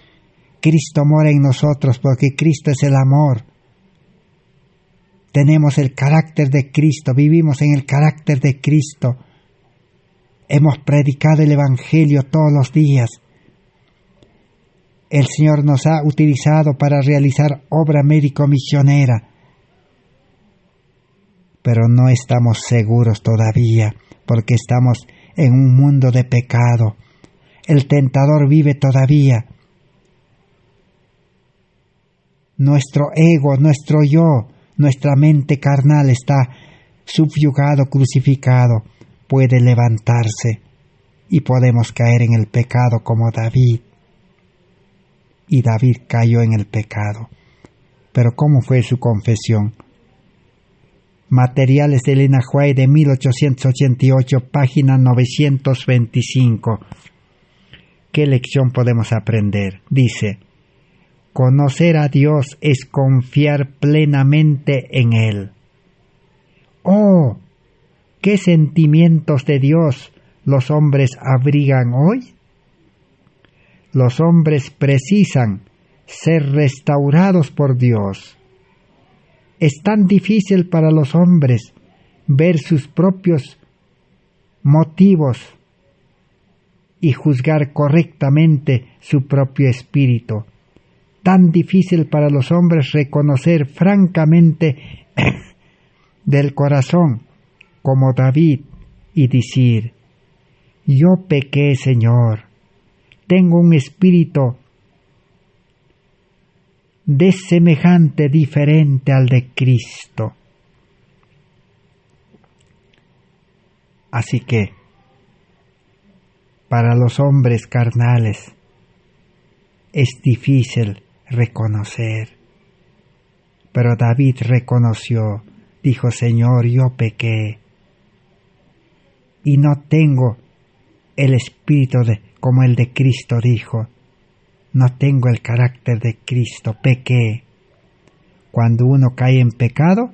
Cristo mora en nosotros porque Cristo es el amor. Tenemos el carácter de Cristo, vivimos en el carácter de Cristo. Hemos predicado el Evangelio todos los días. El Señor nos ha utilizado para realizar obra médico-misionera. Pero no estamos seguros todavía, porque estamos en un mundo de pecado. El tentador vive todavía. Nuestro ego, nuestro yo, nuestra mente carnal está subyugado, crucificado. Puede levantarse y podemos caer en el pecado como David. Y David cayó en el pecado. Pero ¿cómo fue su confesión? Materiales de Elena White de 1888, página 925. ¿Qué lección podemos aprender? Dice: conocer a Dios es confiar plenamente en Él. ¡Oh! ¿Qué sentimientos de Dios los hombres abrigan hoy? Los hombres precisan ser restaurados por Dios. Es tan difícil para los hombres ver sus propios motivos y juzgar correctamente su propio espíritu. Tan difícil para los hombres reconocer francamente del corazón, como David, y decir: yo pequé, Señor, tengo un espíritu desemejante, diferente al de Cristo. Así que, para los hombres carnales, es difícil reconocer. Pero David reconoció, dijo: Señor, yo pequé y no tengo el espíritu como el de Cristo, dijo. no tengo el carácter de Cristo, pequé. Cuando uno cae en pecado,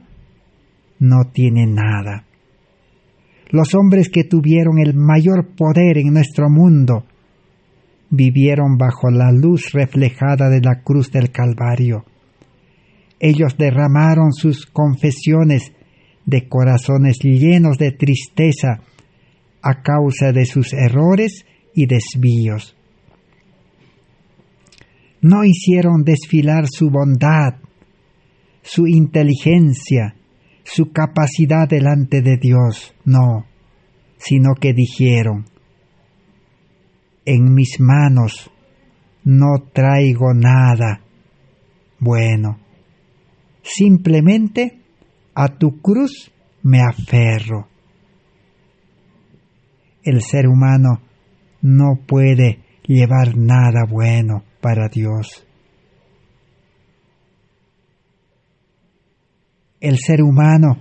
no tiene nada. Los hombres que tuvieron el mayor poder en nuestro mundo vivieron bajo la luz reflejada de la cruz del Calvario. Ellos derramaron sus confesiones de corazones llenos de tristeza a causa de sus errores y desvíos. No hicieron desfilar su bondad, su inteligencia, su capacidad delante de Dios, no, sino que dijeron: en mis manos no traigo nada bueno, simplemente a tu cruz me aferro. El ser humano no puede llevar nada bueno para Dios. El ser humano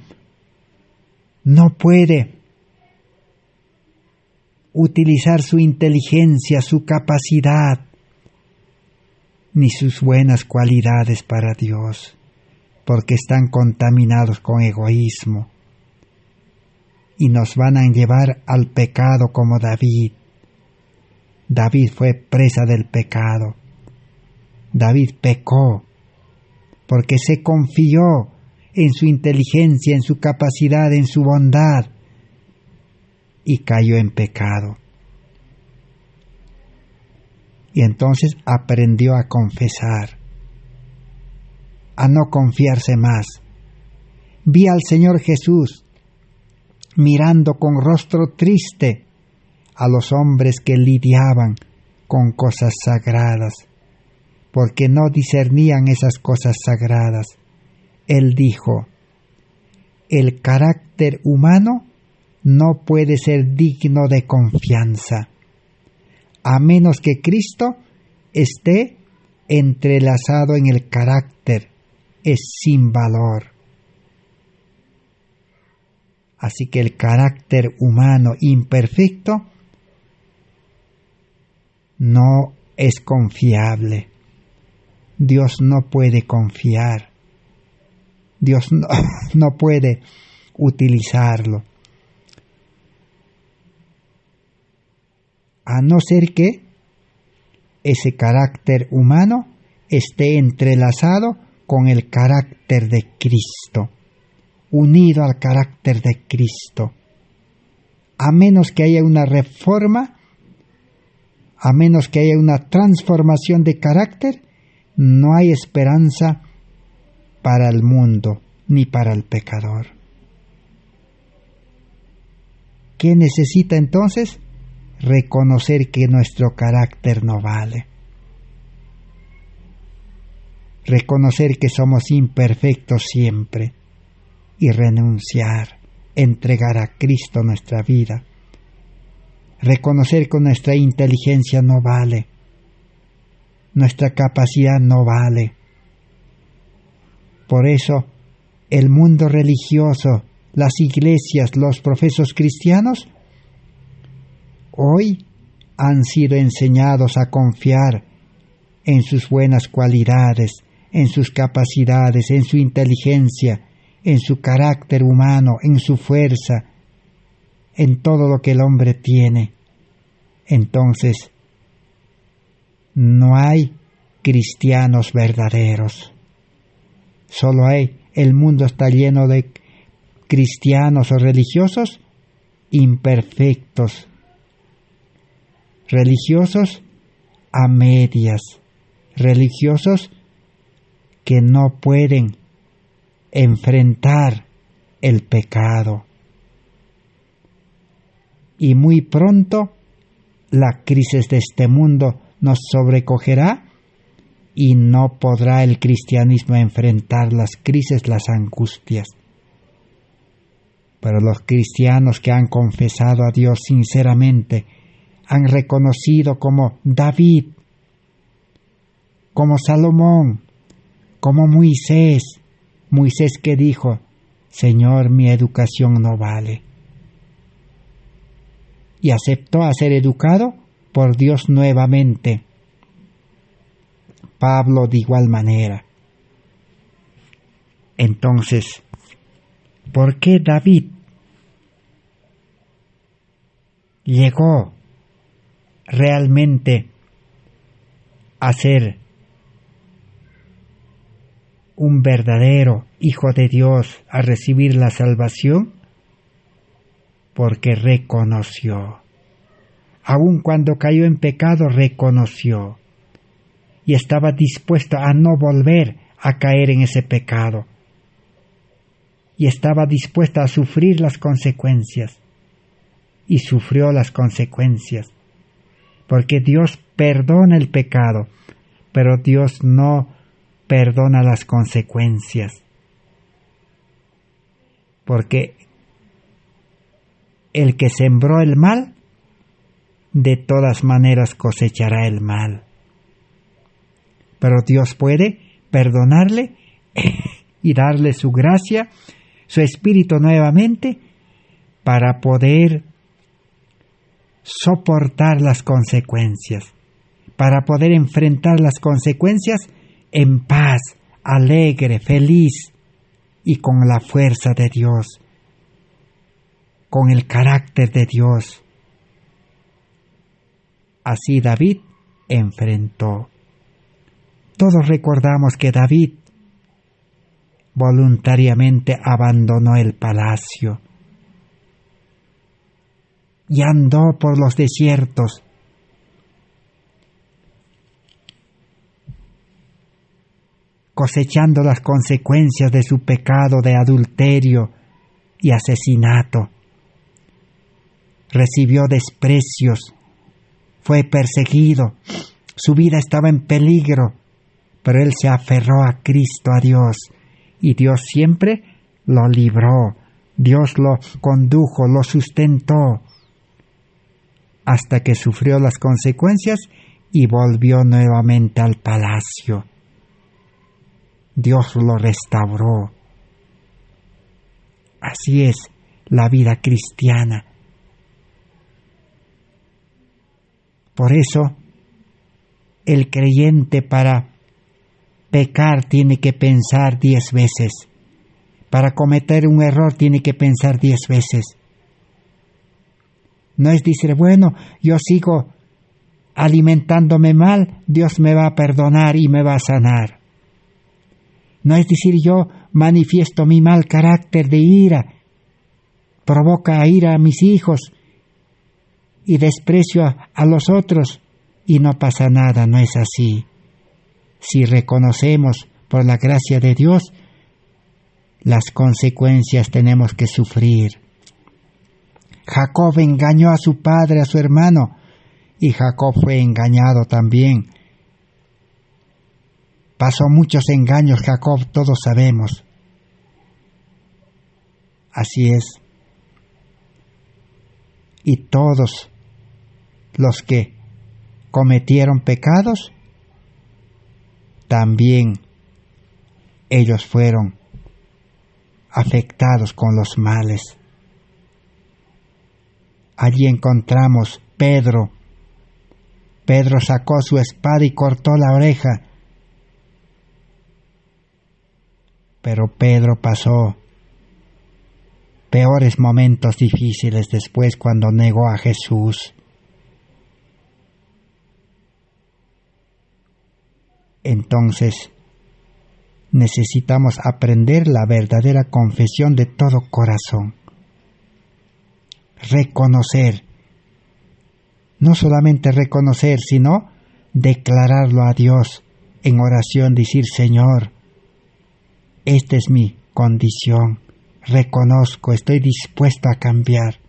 no puede utilizar su inteligencia, su capacidad, ni sus buenas cualidades para Dios, porque están contaminados con egoísmo y nos van a llevar al pecado como David. David fue presa del pecado. David pecó porque se confió en su inteligencia, en su capacidad, en su bondad, y cayó en pecado. Y entonces aprendió a confesar, a no confiarse más. Vi al Señor Jesús mirando con rostro triste a los hombres que lidiaban con cosas sagradas, porque no discernían esas cosas sagradas. Él dijo: el carácter humano no puede ser digno de confianza, a menos que Cristo esté entrelazado en el carácter, es sin valor. Así que el carácter humano imperfecto no es confiable. Dios no puede confiar. Dios no puede utilizarlo, a no ser que ese carácter humano esté entrelazado con el carácter de Cristo, unido al carácter de Cristo. A menos que haya una reforma, a menos que haya una transformación de carácter, no hay esperanza para el mundo ni para el pecador. ¿Qué necesita entonces? Reconocer que nuestro carácter no vale. Reconocer que somos imperfectos siempre y renunciar, entregar a Cristo nuestra vida. Reconocer que nuestra inteligencia no vale, nuestra capacidad no vale. Por eso, el mundo religioso, las iglesias, los profesos cristianos, hoy han sido enseñados a confiar en sus buenas cualidades, en sus capacidades, en su inteligencia, en su carácter humano, en su fuerza, en todo lo que el hombre tiene. Entonces, no hay cristianos verdaderos. Solo el mundo está lleno de cristianos o religiosos imperfectos, religiosos a medias, religiosos que no pueden enfrentar el pecado. Y muy pronto la crisis de este mundo nos sobrecogerá y no podrá el cristianismo enfrentar las crisis, las angustias. Pero los cristianos que han confesado a Dios sinceramente, han reconocido como David, como Salomón, como Moisés que dijo: Señor, mi educación no vale. Y aceptó a ser educado por Dios nuevamente. Pablo de igual manera. Entonces, ¿por qué David llegó realmente a ser un verdadero hijo de Dios, a recibir la salvación? Porque reconoció. Aun cuando cayó en pecado, reconoció. Y estaba dispuesto a no volver a caer en ese pecado. Y estaba dispuesto a sufrir las consecuencias. Y sufrió las consecuencias. Porque Dios perdona el pecado, pero Dios no perdona las consecuencias. Porque el que sembró el mal, de todas maneras cosechará el mal. Pero Dios puede perdonarle y darle su gracia, su espíritu nuevamente, para poder soportar las consecuencias, para poder enfrentar las consecuencias en paz, alegre, feliz y con la fuerza de Dios, con el carácter de Dios. Así David enfrentó. Todos recordamos que David voluntariamente abandonó el palacio y andó por los desiertos, cosechando las consecuencias de su pecado de adulterio y asesinato. Recibió desprecios, fue perseguido, su vida estaba en peligro, pero él se aferró a Cristo, a Dios, y Dios siempre lo libró, Dios lo condujo, lo sustentó, hasta que sufrió las consecuencias y volvió nuevamente al palacio. Dios lo restauró. Así es la vida cristiana. Por eso, el creyente para pecar tiene que pensar 10 veces. Para cometer un error tiene que pensar 10 veces. No es decir, bueno, yo sigo alimentándome mal, Dios me va a perdonar y me va a sanar. No es decir, yo manifiesto mi mal carácter de ira, provoca ira a mis hijos y desprecio a los otros y no pasa nada, no es así. Si reconocemos por la gracia de Dios, las consecuencias tenemos que sufrir. Jacob engañó a su padre, a su hermano, y Jacob fue engañado también. Pasó muchos engaños Jacob, todos sabemos. Así es. Y todos los que cometieron pecados, también ellos fueron afectados con los males. Allí encontramos Pedro. Pedro sacó su espada y cortó la oreja. Pero Pedro pasó peores momentos difíciles después cuando negó a Jesús. Entonces, necesitamos aprender la verdadera confesión de todo corazón. Reconocer, no solamente reconocer, sino declararlo a Dios en oración, decir, Señor, esta es mi condición, reconozco, estoy dispuesto a cambiar.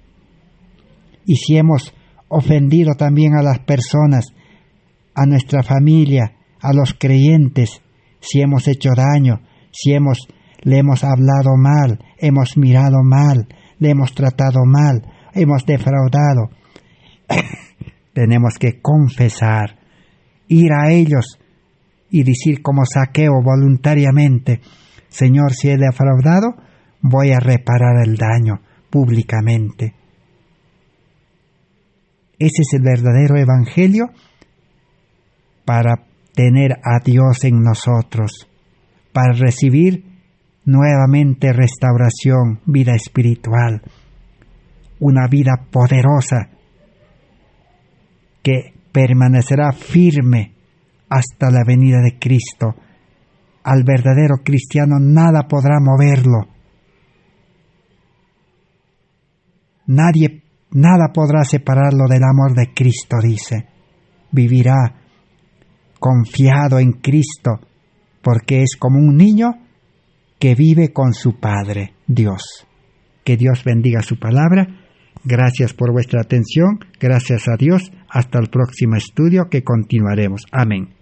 Y si hemos ofendido también a las personas, a nuestra familia, a los creyentes, si hemos hecho daño, si le hemos hablado mal, hemos mirado mal, le hemos tratado mal, hemos defraudado, tenemos que confesar, ir a ellos y decir como Zaqueo voluntariamente, Señor, si he defraudado, voy a reparar el daño públicamente. Ese es el verdadero evangelio para tener a Dios en nosotros, para recibir nuevamente restauración, vida espiritual, una vida poderosa que permanecerá firme hasta la venida de Cristo. Al verdadero cristiano nada podrá moverlo. Nada podrá separarlo del amor de Cristo, dice. Vivirá confiado en Cristo, porque es como un niño que vive con su Padre, Dios. Que Dios bendiga su palabra. Gracias por vuestra atención. Gracias a Dios. Hasta el próximo estudio que continuaremos. Amén.